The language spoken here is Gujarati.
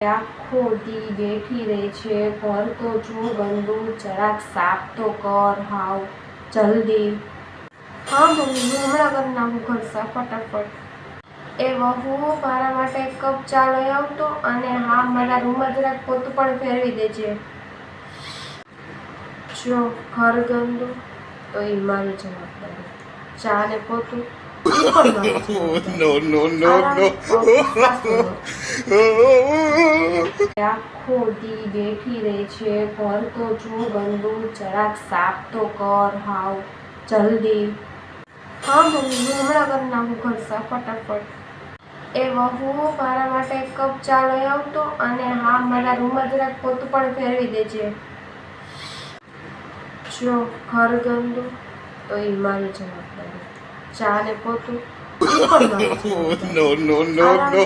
આખો દી બેઠી રહે છે, ઘર તો જો ગંદુ, જરાક સાફ તો કર હાવ જલ્દી. હા મમ્મી, હું હમણાં કરી નાખું ઘર સાફ ફટાફટ. એ વહુ, મારા માટે એક કપ ચા લઈ આવતો, અને હા, મારા રૂમમાં જરાક પોતું પણ ફેરવી દેજે. જો ઘર ગંદુ તો એ મારી જવાબદારી, ચા ને પોતું ઈ પણ મારી જવાબદારી. No, no, no, no. આખો દી બેઠી રહે છે, ઘર તો જો ગંદુ, જરાક સાફ તો કર હાવ જલ્દી. હા મમ્મી, હું હમણાં કરી નાખું ઘર સાફ ફટાફટ. એ વહુ, મારા માટે એક કપ ચા લઈ આવતો, અને હા, મારા રૂમમાં જરાક પોતું પણ ફેરવી દેજે. જો ઘર ગંદુ તો એ મારી જવાબદારી, ચા ને પોતું ઈ પણ મારી જવાબદારી. No, no, no, no.